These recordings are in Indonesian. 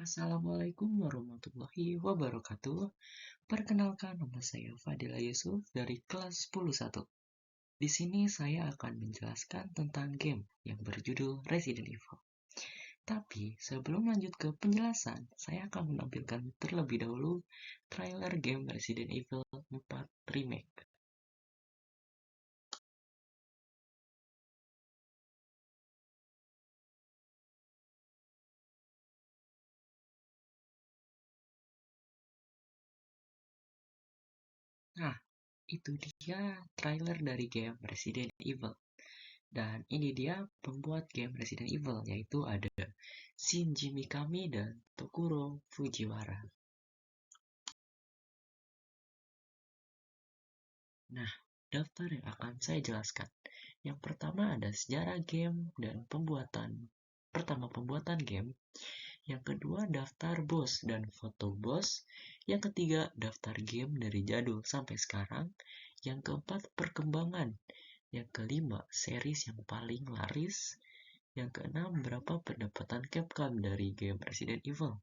Assalamualaikum warahmatullahi wabarakatuh. Perkenalkan, nama saya Fadila Yusuf dari kelas 101. Di sini saya akan menjelaskan tentang game yang berjudul Resident Evil. Tapi sebelum lanjut ke penjelasan, saya akan menampilkan terlebih dahulu trailer game Resident Evil 4 Remake. Nah, itu dia trailer dari game Resident Evil. Dan ini dia pembuat game Resident Evil, yaitu ada Shinji Mikami dan Tokuro Fujiwara. Nah, daftar yang akan saya jelaskan. Yang pertama ada sejarah game dan pembuatan game. Yang kedua daftar bos dan foto bos. Yang ketiga daftar game dari jadul sampai sekarang. Yang keempat perkembangan. Yang kelima series yang paling laris. Yang keenam berapa pendapatan Capcom dari game Resident Evil.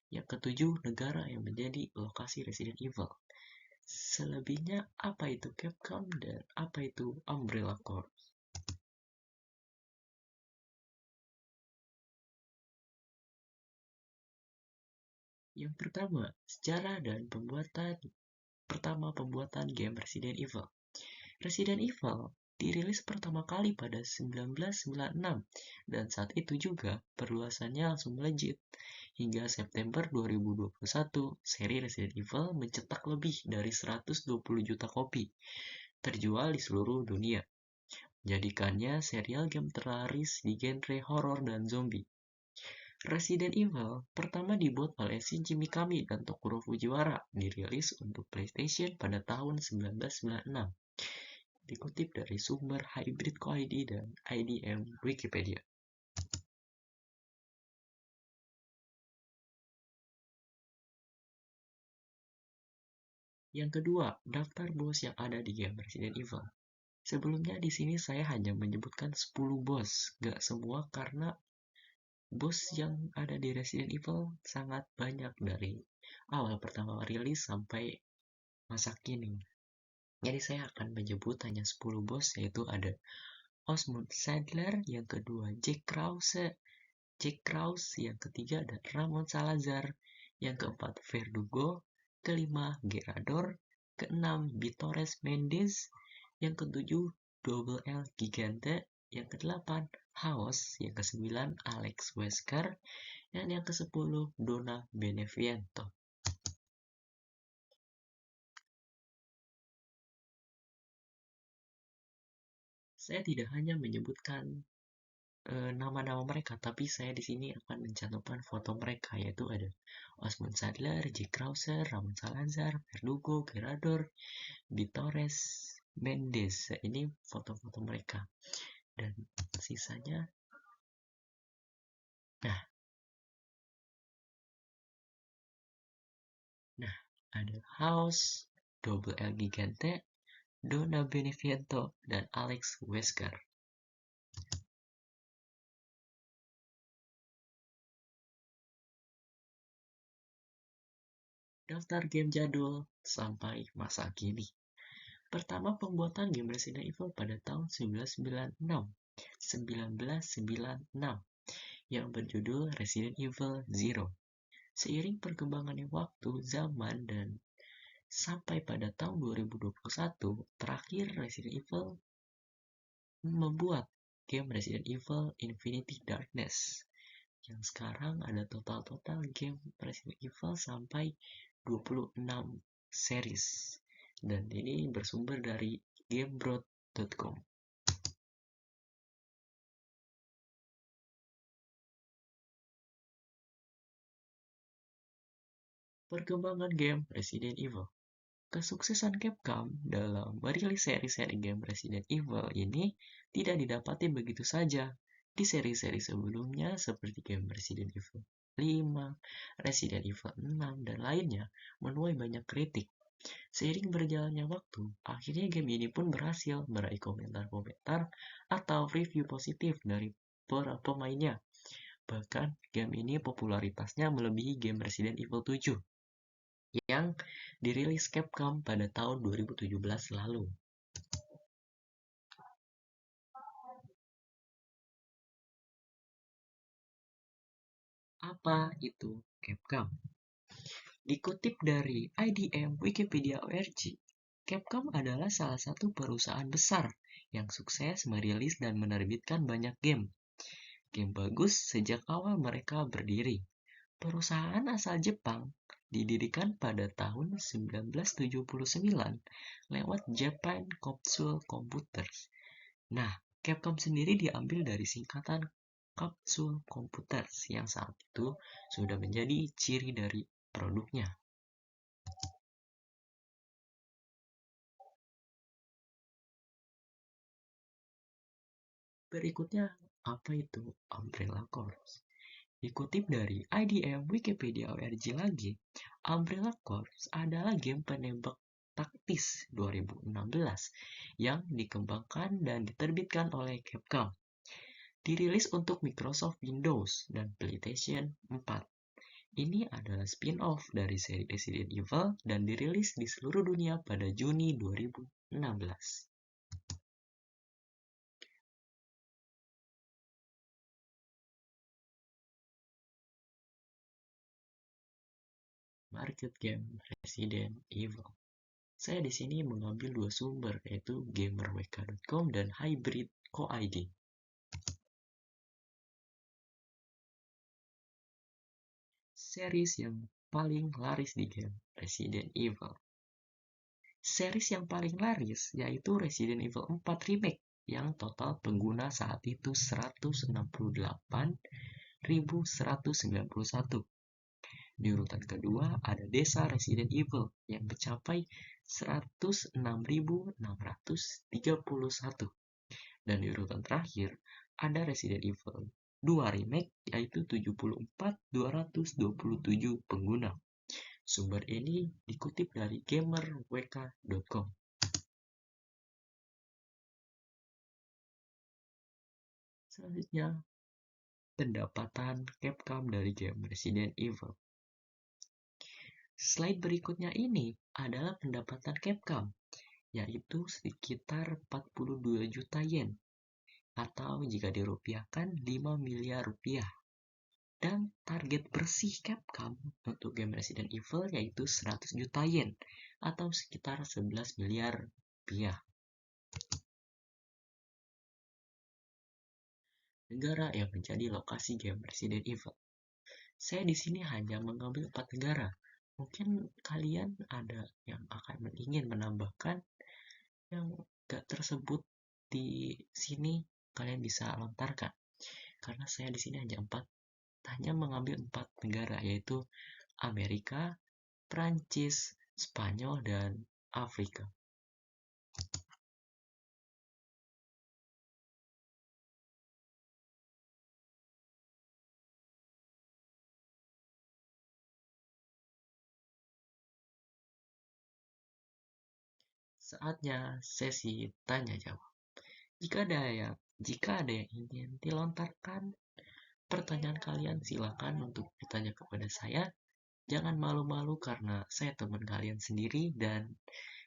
Yang ketujuh negara yang menjadi lokasi Resident Evil. Selebihnya apa itu Capcom dan apa itu Umbrella Corp. Yang pertama, sejarah dan pembuatan game Resident Evil. Resident Evil dirilis pertama kali pada 1996 dan saat itu juga perluasannya langsung melejit. Hingga September 2021, seri Resident Evil mencetak lebih dari 120 juta kopi terjual di seluruh dunia, menjadikannya serial game terlaris di genre horor dan zombie. Resident Evil pertama dibuat oleh Shinji Mikami dan Tokuro Fujiwara, dirilis untuk PlayStation pada tahun 1996. Dikutip dari sumber Hybrid Co-id dan IDM Wikipedia. Yang kedua, daftar bos yang ada di game Resident Evil. Sebelumnya di sini saya hanya menyebutkan 10 bos, gak semua karena bos yang ada di Resident Evil sangat banyak dari awal pertama rilis sampai masa kini. Jadi saya akan menyebut hanya 10 bos, yaitu ada Osmond Saddler, yang kedua Jack Krause, yang ketiga ada Ramon Salazar, yang keempat Verdugo, kelima Gerador, keenam Vitores Mendes, yang ketujuh Double L Gigante, yang kedelapan Chaos, yang kesembilan Alex Wesker, dan yang kesepuluh Donna Beneviento. Saya tidak hanya menyebutkan nama-nama mereka, tapi saya di sini akan mencantumkan foto mereka, yaitu ada Osmond Saddler, Jack Krause, Ramon Salazar, Verdugo, Gerador, Vitores Mendes. Ini foto-foto mereka. Dan sisanya, nah ada House, Double L Gigante, Donna Beneviento, dan Alex Wesker. Daftar game jadul sampai masa kini. Pertama pembuatan game Resident Evil pada tahun 1996 yang berjudul Resident Evil Zero. Seiring perkembangannya waktu, zaman, dan sampai pada tahun 2021, terakhir Resident Evil membuat game Resident Evil Infinity Darkness. Yang sekarang ada total game Resident Evil sampai 26 series. Dan ini bersumber dari gamebrot.com. Perkembangan game Resident Evil. Kesuksesan Capcom dalam merilis seri-seri game Resident Evil ini tidak didapati begitu saja. Di seri-seri sebelumnya seperti game Resident Evil 5, Resident Evil 6, dan lainnya menuai banyak kritik. Seiring berjalannya waktu, akhirnya game ini pun berhasil meraih komentar-komentar atau review positif dari para pemainnya. Bahkan game ini popularitasnya melebihi game Resident Evil 7 yang dirilis Capcom pada tahun 2017 lalu. Apa itu Capcom? Dikutip dari IDM Wikipedia ORG, Capcom adalah salah satu perusahaan besar yang sukses merilis dan menerbitkan banyak game. Game bagus sejak awal mereka berdiri. Perusahaan asal Jepang didirikan pada tahun 1979 lewat Japan Capsule Computers. Nah, Capcom sendiri diambil dari singkatan Capsule Computers yang saat itu sudah menjadi ciri dari produknya. Berikutnya, apa itu Umbrella Corps? Dikutip dari IDM Wikipedia ORG lagi, Umbrella Corps adalah game penembak taktis 2016 yang dikembangkan dan diterbitkan oleh Capcom. Dirilis untuk Microsoft Windows dan PlayStation 4. Ini adalah spin-off dari seri Resident Evil dan dirilis di seluruh dunia pada Juni 2016. Market game Resident Evil. Saya di sini mengambil dua sumber, yaitu gamerwk.com dan Hybrid Co-id. Series yang paling laris di game Resident Evil. Series yang paling laris yaitu Resident Evil 4 Remake yang total pengguna saat itu 168.191. Di urutan kedua ada Desa Resident Evil yang mencapai 106.631. Dan di urutan terakhir ada Resident Evil 2 Remake yaitu 74.227 pengguna. Sumber ini dikutip dari gamerwk.com. Selanjutnya, pendapatan Capcom dari game Resident Evil. Slide berikutnya ini adalah pendapatan Capcom, yaitu sekitar 42 juta yen, atau jika dirupiahkan 5 miliar rupiah. Dan target bersih Capcom untuk game Resident Evil yaitu 100 juta yen, atau sekitar 11 miliar rupiah. Negara yang menjadi lokasi game Resident Evil. Saya di sini hanya mengambil 4 negara. Mungkin kalian ada yang akan ingin menambahkan yang gak tersebut di sini, kalian bisa lontarkan. Karena saya di sini hanya mengambil 4 negara, yaitu Amerika, Prancis, Spanyol, dan Afrika. Saatnya sesi tanya jawab. Jika ada yang ingin dilontarkan pertanyaan kalian, silakan untuk bertanya kepada saya. Jangan malu-malu karena saya teman kalian sendiri, dan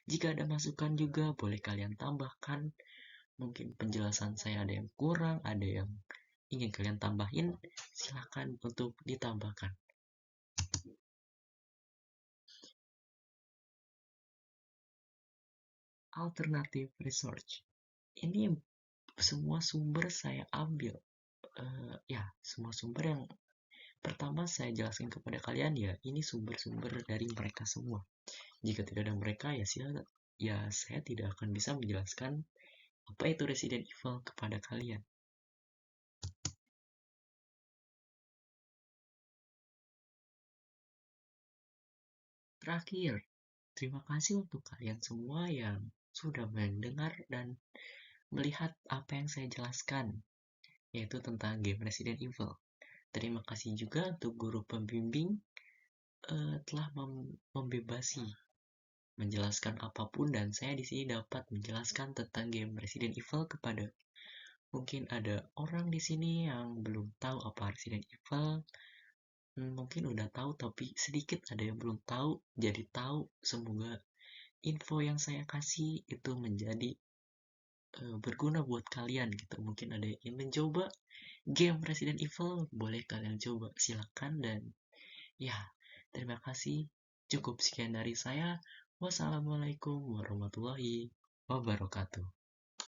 jika ada masukan juga boleh kalian tambahkan. Mungkin penjelasan saya ada yang kurang, ada yang ingin kalian tambahin, silakan untuk ditambahkan. Alternative research. Ini semua sumber saya ambil. Semua sumber yang pertama saya jelaskan kepada kalian, ya ini sumber-sumber dari mereka semua. Jika tidak ada mereka, saya tidak akan bisa menjelaskan apa itu Resident Evil kepada kalian. Terakhir, terima kasih untuk kalian semua yang sudah mendengar dan melihat apa yang saya jelaskan, yaitu tentang game Resident Evil. Terima kasih juga untuk guru pembimbing telah membebasi menjelaskan apapun, dan saya di sini dapat menjelaskan tentang game Resident Evil kepada Mungkin ada orang di sini yang belum tahu apa Resident Evil. Mungkin udah tahu tapi sedikit ada yang belum tahu, jadi tahu. Semoga info yang saya kasih itu menjadi berguna buat kalian gitu. Mungkin ada yang ingin mencoba game Resident Evil, boleh kalian coba, silakan. Dan ya, terima kasih. Cukup sekian dari saya. Wassalamualaikum warahmatullahi wabarakatuh.